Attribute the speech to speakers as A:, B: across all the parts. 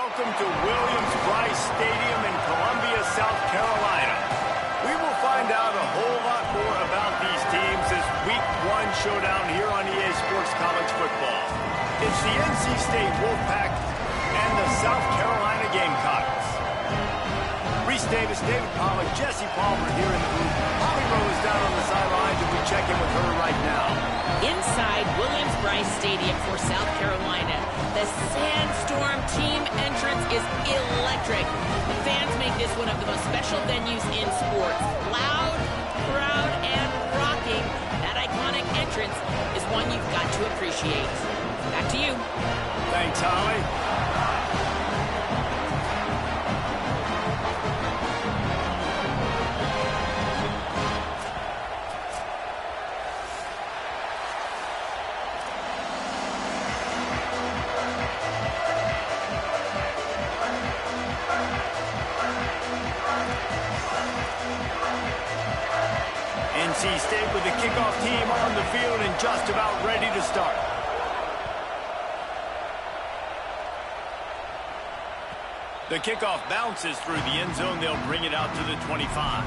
A: welcome to Williams-Brice Stadium in Columbia, South Carolina. We will find out a whole lot more about these teams this Week 1 showdown here on EA Sports College Football. It's the NC State Wolfpack and the South Carolina Gamecocks. Reese Davis, David Pollack, Jesse Palmer here in the booth. Holly Rowe is down on the sidelines, and we check in with her right now.
B: Inside Williams-Brice Stadium for South Carolina, the Sandstorm team entrance is electric. The fans make this one of the most special venues in sports. Loud, proud, and rocking. That iconic entrance is one you've got to appreciate. Back to you.
A: Thanks, Holly. NC State with the kickoff team on the field and just about ready to start. The kickoff bounces through the end zone. They'll bring it out to the 25.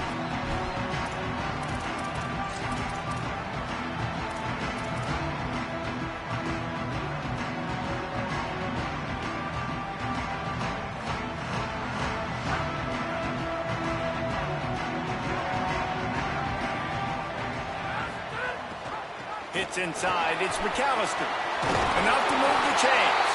A: Hits inside. It's McAllister. Enough to move the chains.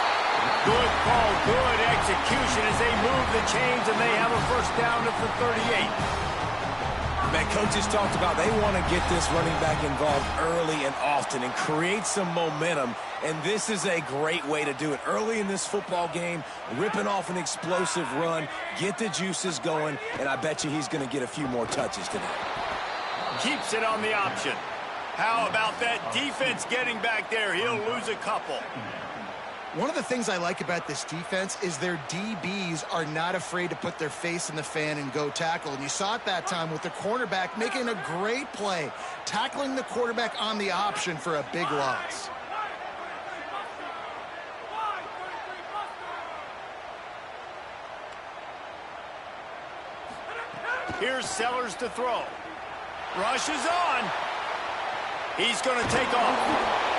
A: Good call, good execution as they move the chains, and they have a first down at the 38.
C: Man, coaches talked about they want to get this running back involved early and often and create some momentum, and this is a great way to do it. Early in this football game, ripping off an explosive run, get the juices going, and I bet you he's going to get a few more touches today.
A: Keeps it on the option. How about that defense getting back there? He'll lose a couple.
D: One of the things I like about this defense is their DBs are not afraid to put their face in the fan and go tackle. And you saw it that time with the cornerback making a great play, tackling the quarterback on the option for a big loss.
A: Here's Sellers to throw. Rush is on. He's going to take off.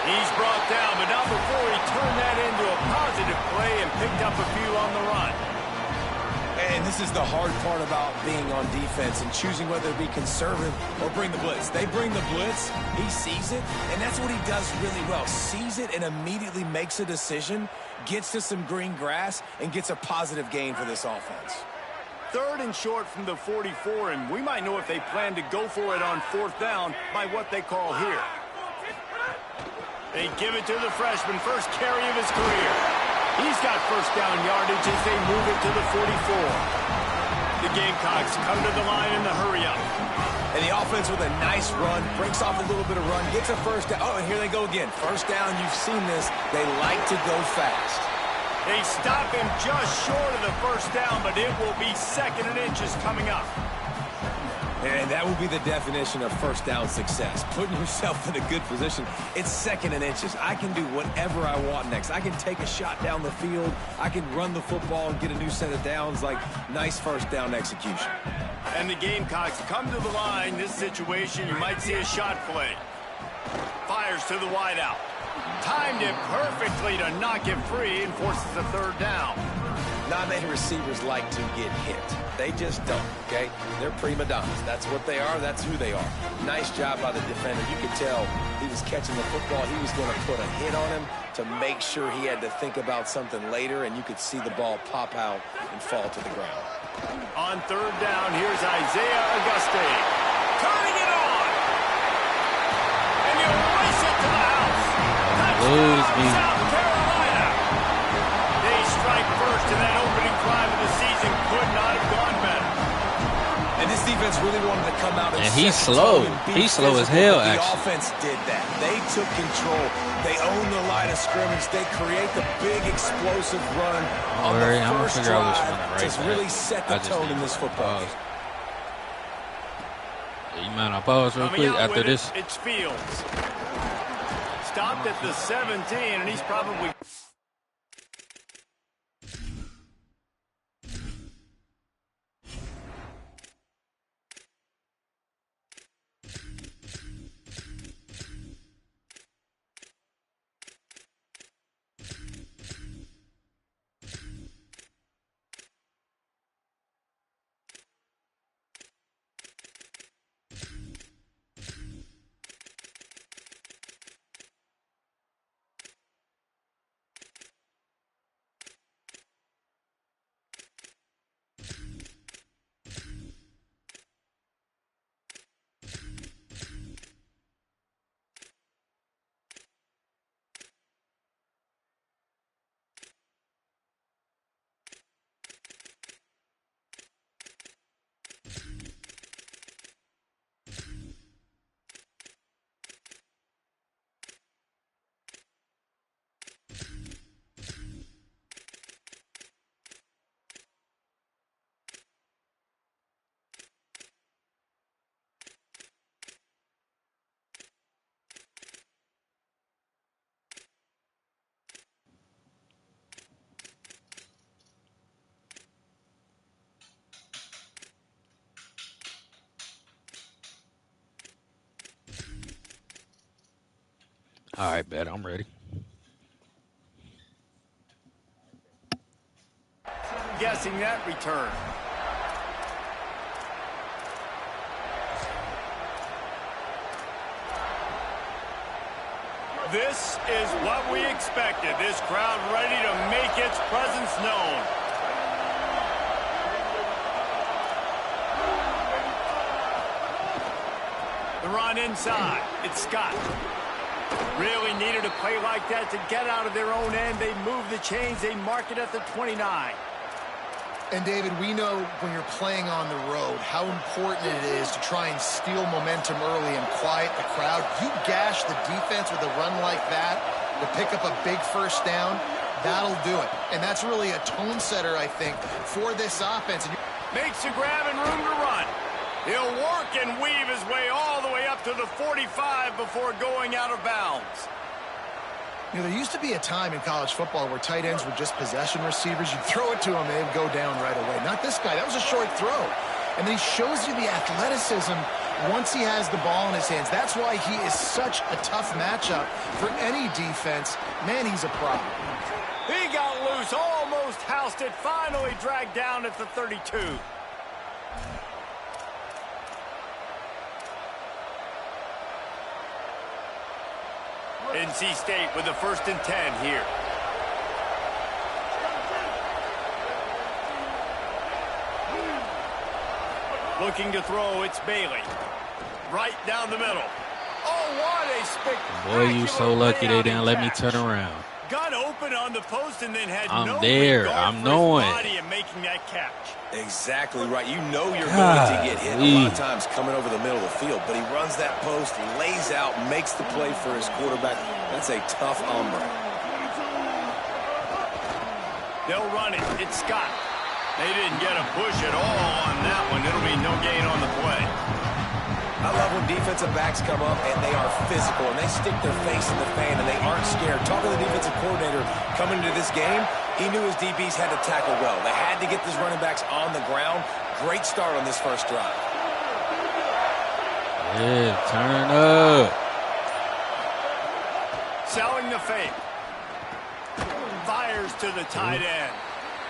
A: He's brought down, but not before he turned that into a positive play and picked up a few on the run.
C: And this is the hard part about being on defense and choosing whether to be conservative or bring the blitz. They bring the blitz, he sees it, and that's what he does really well. Sees it and immediately makes a decision, gets to some green grass, and gets a positive gain for this offense.
A: 3rd and short from the 44, and we might know if they plan to go for it on 4th down by what they call here. They give it to the freshman, first carry of his career. He's got first down yardage as they move it to the 44. The Gamecocks come to the line in the hurry-up.
C: And the offense with a nice run, breaks off a little bit of run, gets a first down. Oh, and here they go again. First down, you've seen this. They like to go fast.
A: They stop him just short of the first down, but it will be 2nd and inches coming up.
C: And that will be the definition of first down success. Putting yourself in a good position. It's 2nd and inches. I can do whatever I want next. I can take a shot down the field. I can run the football and get a new set of downs. Like, nice first down execution.
A: And the Gamecocks come to the line. This situation, you might see a shot play. Fires to the wideout. Timed it perfectly to knock it free and forces the 3rd down.
C: Not many receivers like to get hit. They just don't, okay? They're prima donnas. That's what they are. That's who they are. Nice job by the defender. You could tell he was catching the football. He was going to put a hit on him to make sure he had to think about something later, and you could see the ball pop out and fall to the ground.
A: On 3rd down, here's Isaiah Auguste. Turning it on! And you race it to the house! Touchdown, South Carolina! They strike first, and that opening drive of the season could not have gone better.
C: And this defense really wanted to come out and
E: he's slow. He's slow as hell,
C: the
E: actually.
C: offense did that. They took control. They own the line of scrimmage. They create the big explosive run on the first drive to really set the tone in this football game.
E: You mind I pause real quick after this?
A: It's Fields. Stopped at the 17, and he's probably...
E: All right, bet. I'm ready.
A: Guessing that return. This is what we expected. This crowd ready to make its presence known. The run inside. It's Scott. Really needed a play like that to get out of their own end. They move the chains. They mark it at the 29.
D: And, David, we know when you're playing on the road how important it is to try and steal momentum early and quiet the crowd. You gash the defense with a run like that to pick up a big first down, that'll do it. And that's really a tone setter, I think, for this offense.
A: Makes a grab and room to run. He'll work and weave his way all the way up to the 45 before going out of bounds.
D: You know, there used to be a time in college football where tight ends were just possession receivers. You'd throw it to them, and they'd go down right away. Not this guy. That was a short throw. And then he shows you the athleticism once he has the ball in his hands. That's why he is such a tough matchup for any defense. Man, he's a problem.
A: He got loose, almost housed it, finally dragged down at the 32. NC State with a 1st and 10 here. Looking to throw, it's Bailey. Right down the middle. Oh, what a spectacular
E: Boy, you so lucky they didn't let me turn around.
A: Got open on the post and then had
E: I'm
A: no
E: there.
A: regard
E: I'm
A: for his
E: knowing.
A: body and making that catch.
C: Exactly right. You know you're going to get hit a lot of times coming over the middle of the field, but he runs that post, lays out, makes the play for his quarterback. That's a tough hombre.
A: They'll run it. It's Scott. They didn't get a push at all on that one. It'll be no gain on the play.
C: I love when defensive backs come up and they are physical and they stick their face in the fan and they aren't scared. Talking to the defensive coordinator coming into this game, he knew his DBs had to tackle well. They had to get these running backs on the ground. Great start on this first drive.
E: Yeah, turn up.
A: Selling the fake. Fires to the tight end.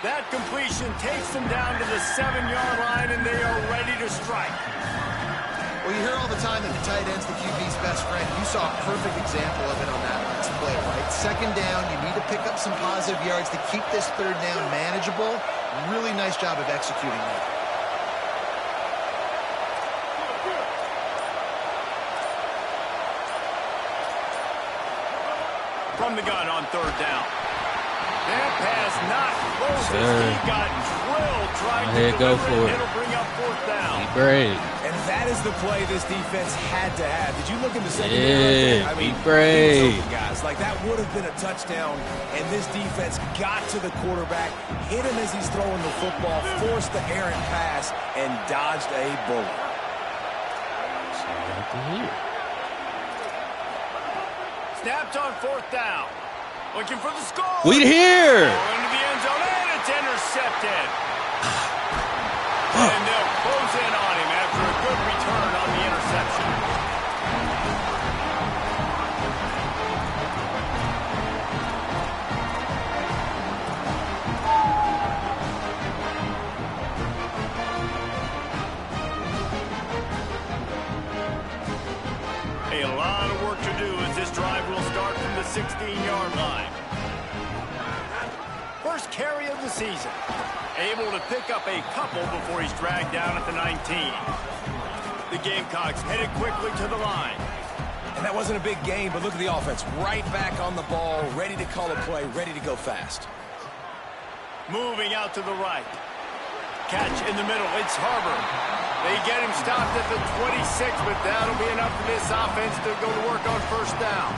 A: That completion takes them down to the 7-yard line, and they are ready to strike.
D: Well, you hear all the time that the tight end's the QB's best friend. You saw a perfect example of it on that last play, right? 2nd down, you need to pick up some positive yards to keep this 3rd down manageable. Really nice job of executing that.
A: From the gun on 3rd down. That pass not close as he got drilled trying to
E: go
A: deliver
E: for
A: it.
E: it.
A: It'll bring up 4th down.
E: Be brave.
C: And that is the play this defense had to have. Did you look in the secondary?
E: Yeah,
C: I mean,
E: be brave.
C: guys, like that would have been a touchdown, and this defense got to the quarterback, hit him as he's throwing the football, forced the errant pass, and dodged a bullet.
A: Snapped on 4th down. Looking for the score.
E: We here.
A: Into the end zone, and it's intercepted. And they'll close in on him after a good return on the interception. A lot of work to do as this drive will start from the 16-yard line. First carry of the season. Able to pick up a couple before he's dragged down at the 19. The Gamecocks headed quickly to the line.
C: And that wasn't a big game, but look at the offense. Right back on the ball, ready to call a play, ready to go fast.
A: Moving out to the right. Catch in the middle. It's Harbor. They get him stopped at the 26, but that'll be enough for this offense to go to work on 1st down.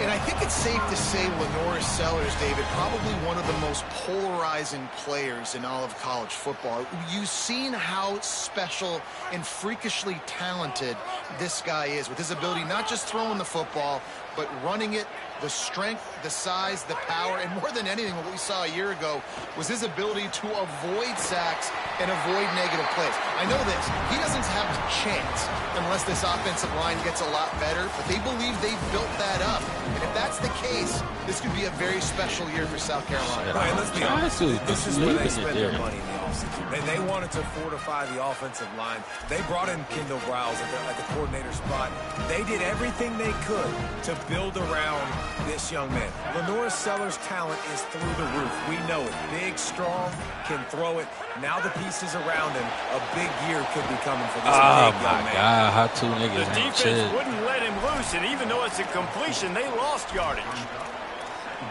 D: And I think it's safe to say LaNorris Sellers, David, probably one of the most polarizing players in all of college football. You've seen how special and freakishly talented this guy is with his ability not just throwing the football, but running it, The strength, the size, the power, and more than anything, what we saw a year ago was his ability to avoid sacks and avoid negative plays. I know this. He doesn't have a chance unless this offensive line gets a lot better, but they believe they've built that up. And if that's the case, this could be a very special year for South Carolina.
C: Right, let's be honest. This is where they spend their money in the offseason. They wanted to fortify the offensive line. They brought in Kendall Briles at the coordinator spot. They did everything they could to build around this young man. LaNorris Sellers' talent is through the roof. We know it. Big, strong, can throw it. Now the pieces around him, a big year could be coming for this big young man.
E: God, how two niggas
A: The
E: ain't
A: defense
E: chill.
A: wouldn't let him loose, and even though it's a completion, they lost yardage.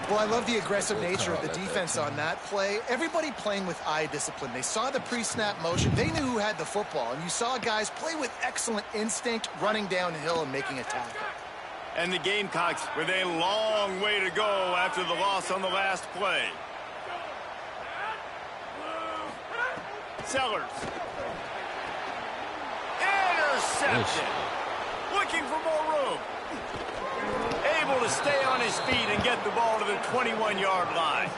D: Well, I love the aggressive nature of the defense on that play. Everybody playing with eye discipline. They saw the pre-snap motion. They knew who had the football, and you saw guys play with excellent instinct, running downhill and making a tackle.
A: And the Gamecocks with a long way to go after the loss on the last play. Sellers. Intercepted. Looking for more room. Able to stay on his feet and get the ball to the 21-yard line.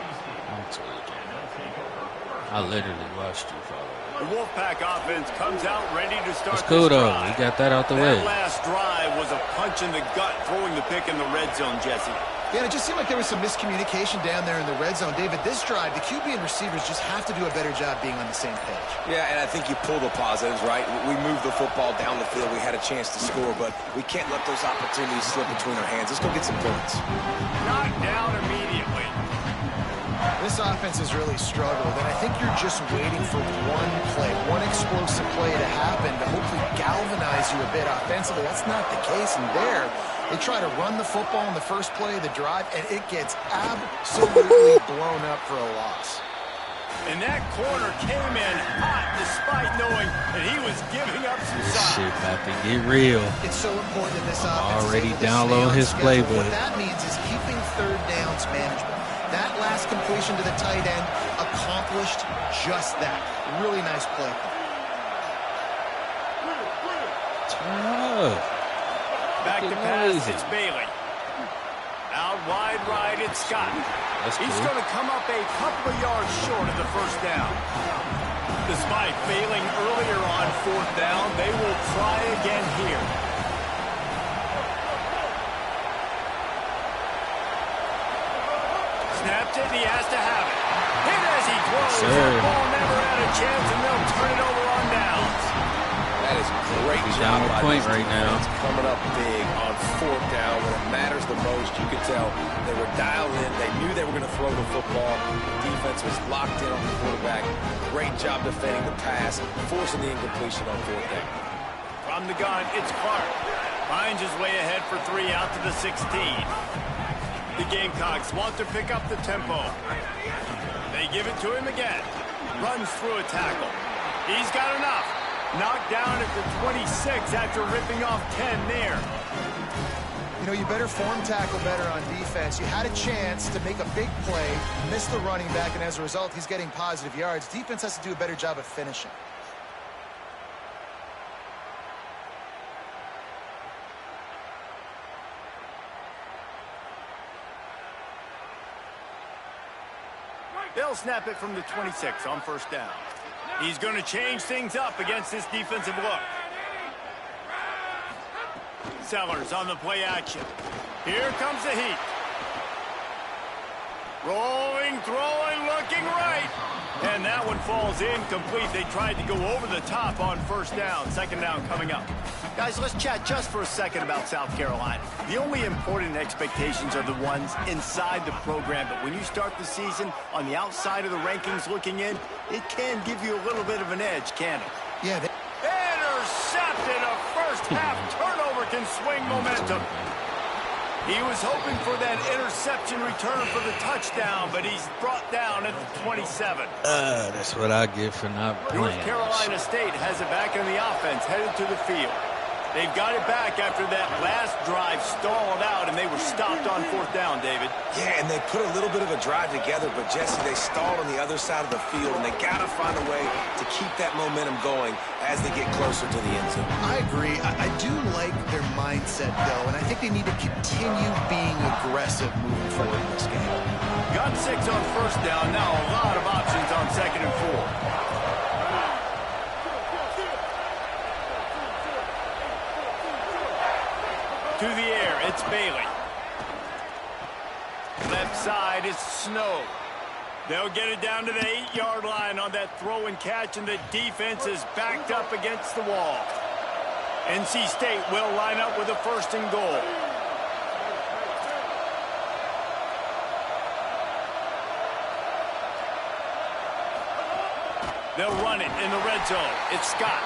E: I literally watched you, follow.
A: The Wolfpack offense comes out ready to start
E: It's cool,
A: this
E: though.
A: drive.
E: We got that out the
A: That
E: way.
A: last drive was a punch in the gut, throwing the pick in the red zone, Jesse.
D: Yeah, it just seemed like there was some miscommunication down there in the red zone. David, this drive, the QB and receivers just have to do a better job being on the same page.
C: Yeah, and I think you pull the positives, right? We moved the football down the field. We had a chance to score, but we can't let those opportunities slip between our hands. Let's go get some points.
A: Knocked down immediately.
D: This offense has really struggled, and I think you're just waiting for one play, one explosive play to happen to hopefully galvanize you a bit offensively. That's not the case, and there, they try to run the football in the first play of the drive, and it gets absolutely blown up for a loss.
A: And that corner came in hot despite knowing that he was giving up some
E: This
A: size.
E: shit about to get real.
D: It's so important that this offense
E: Already
D: is able to
E: download
D: stay on
E: his
D: schedule.
E: playbook.
D: What that means is keeping third downs manageable. That last completion to the tight end accomplished just that. Really nice play call.
E: Turn up.
A: Back to pass, it's Bailey. Out wide right, it's Scott.
E: That's
A: He's
E: cool.
A: going to come up a couple of yards short of the first down. Despite failing earlier on fourth down, they will try again here. Snapped it, and he has to have it. Hit as he throws.
E: Sir.
A: That ball never had a chance, and they'll turn it over on downs.
C: That is great
E: He's
C: job
E: down a
C: by
E: point
C: this
E: right now.
C: defense, coming up big on fourth down when it matters the most. You could tell they were dialed in. They knew they were going to throw the football. The defense was locked in on the quarterback. Great job defending the pass, forcing the incompletion on fourth down.
A: From the gun, it's Clark. Finds his way ahead for 3 out to the 16. The Gamecocks want to pick up the tempo. They give it to him again. Runs through a tackle. He's got enough. Knocked down at the 26 after ripping off 10 there.
D: You know, you better form tackle better on defense. You had a chance to make a big play, missed the running back, and as a result, he's getting positive yards. Defense has to do a better job of finishing.
A: They'll snap it from the 26 on first down. He's going to change things up against this defensive look. Sellers on the play action. Here comes the heat. Rolling, throwing, looking right. And that one falls incomplete. They tried to go over the top on first down. Second down coming up. Guys, let's chat just for a second about South Carolina. The only important expectations are the ones inside the program. But when you start the season on the outside of the rankings looking in, it can give you a little bit of an edge, can't it?
D: Yeah,
A: Intercepted. A first half turnover can swing momentum. He was hoping for that interception return for the touchdown, but he's brought down at the 27.
E: That's what I get for not playing.
A: North Carolina State has it back in the offense, headed to the field. They've got it back after that last drive stalled out, and they were stopped on 4th down, David.
C: Yeah, and they put a little bit of a drive together, but, Jesse, they stalled on the other side of the field, and they got to find a way to keep that momentum going as they get closer to the end zone.
D: I agree. I do like their mindset, though, and I think they need to continue being aggressive moving forward in this game.
A: Got 6 on 1st down. Now a lot of options on 2nd and 4. To the air, it's Bailey. Left side is Snow. They'll get it down to the 8-yard line on that throw and catch, and the defense is backed up against the wall. NC State will line up with a 1st and goal. They'll run it in the red zone. It's Scott.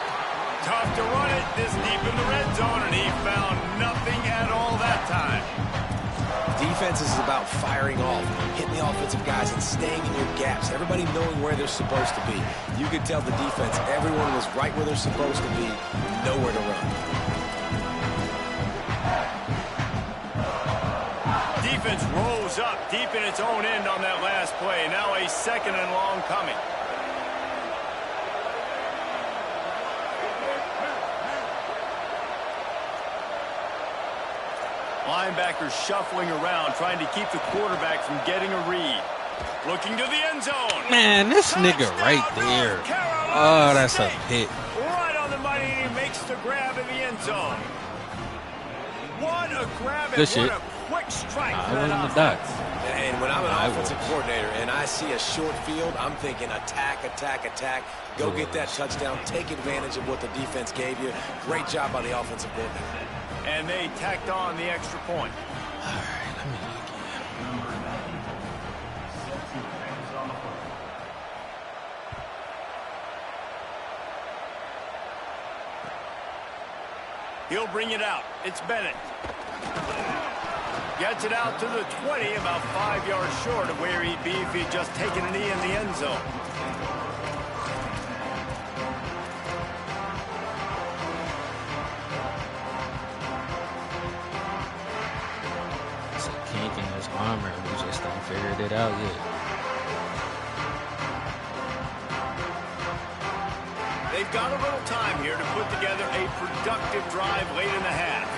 A: Tough to run it this deep in the red zone, and he found nothing at all that time.
C: Defense is about firing off, hitting the offensive guys, and staying in your gaps. Everybody knowing where they're supposed to be. You could tell the defense, everyone was right where they're supposed to be, nowhere to run.
A: Defense rose up deep in its own end on that last play. Now a 2nd and long coming. Linebackers shuffling around, trying to keep the quarterback from getting a read. Looking to the end zone.
E: Man, this nigga right there. Oh, that's a hit.
A: Right on the money, and he makes the grab in the end zone. What a grab and what a quick strike for that offense.
C: And when I'm an offensive coordinator and I see a short field, I'm thinking attack, attack, attack. Go get that touchdown. Take advantage of what the defense gave you. Great job by the offensive coordinator.
A: And they tacked on the extra point.
E: All right, let me look
A: He'll bring it out. It's Bennett. Gets it out to the 20, about 5 yards short of where he'd be if he'd just taken a knee in the end zone.
E: armor. We just ain't figured it out yet.
A: They've got a little time here to put together a productive drive late in the half.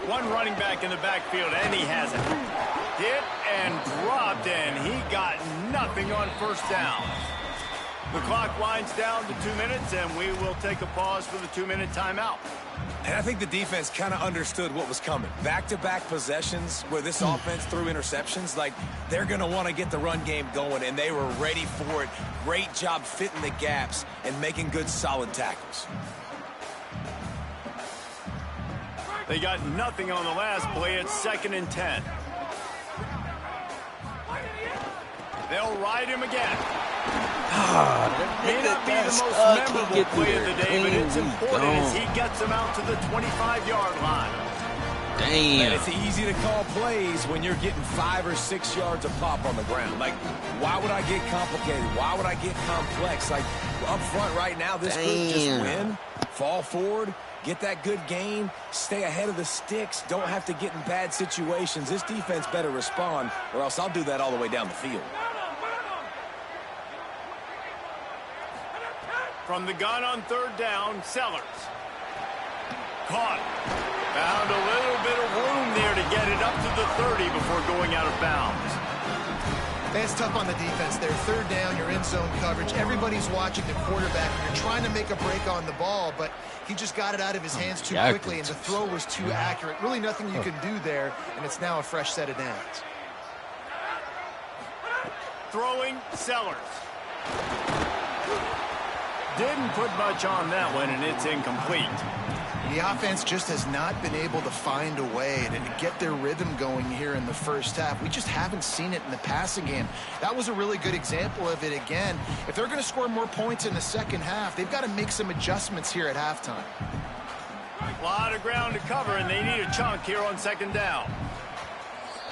A: One running back in the backfield, and he has it. Hit and dropped, and he got nothing on 1st down. The clock winds down to 2 minutes, and we will take a pause for the 2-minute timeout.
C: And I think the defense kind of understood what was coming. Back-to-back possessions where this offense threw interceptions, like they're going to want to get the run game going, and they were ready for it. Great job fitting the gaps and making good, solid tackles.
A: They got nothing on the last play. It's 2nd and 10. They'll ride him again. May not be the most memorable play of the day, but it's important as he gets him out to the 25-yard line.
E: Damn.
C: And it's easy to call plays when you're getting 5 or 6 yards of pop on the ground. Like, why would I get complicated? Why would I get complex? Like, up front right now, this group just win, fall forward, get that good gain, stay ahead of the sticks, don't have to get in bad situations. This defense better respond, or else I'll do that all the way down the field.
A: From the gun on 3rd down, Sellers. Caught. Found a little bit of room there to get it up to the 30 before going out of bounds.
D: That's tough on the defense there. 3rd down, you're in zone coverage. Everybody's watching the quarterback. You're trying to make a break on the ball, but he just got it out of his hands too quickly, and the throw was too accurate. Really nothing you can do there, and it's now a fresh set of downs.
A: Throwing, Sellers. Didn't put much on that one, and it's incomplete.
D: The offense just has not been able to find a way to get their rhythm going here in the first half. We just haven't seen it in the passing game. That was a really good example of it again. If they're going to score more points in the second half, they've got to make some adjustments here at halftime.
A: A lot of ground to cover, and they need a chunk here on 2nd down.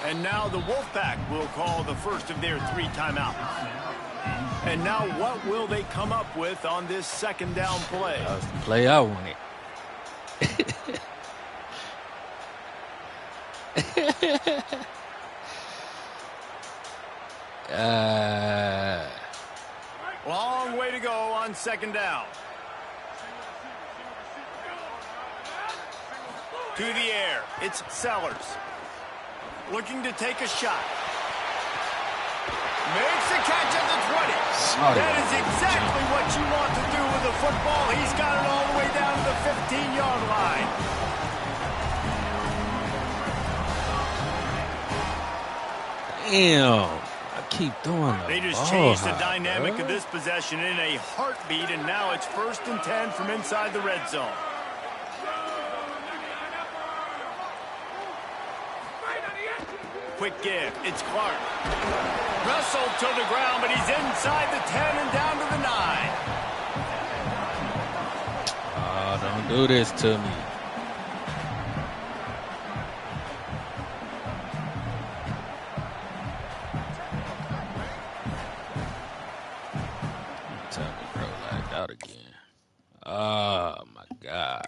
A: And now the Wolfpack will call the first of their 3 timeouts. And now what will they come up with on this second down play?
E: That was the play I wanted.
A: Long way to go on second down. To the air, it's Sellers. Looking to take a shot. Makes the catch at the 20. That is exactly what you want to do with the football. He's got it all the way down to the 15-yard line.
E: Damn. I keep doing that.
A: They just changed the dynamic of this possession in a heartbeat, and now it's 1st and 10 from inside the red zone. Quick give. It's Clark. Wrestled to the ground, but he's inside the 10 and down to the 9.
E: Oh, don't do this to me. Tell me, bro, lagged out again. Oh, my God.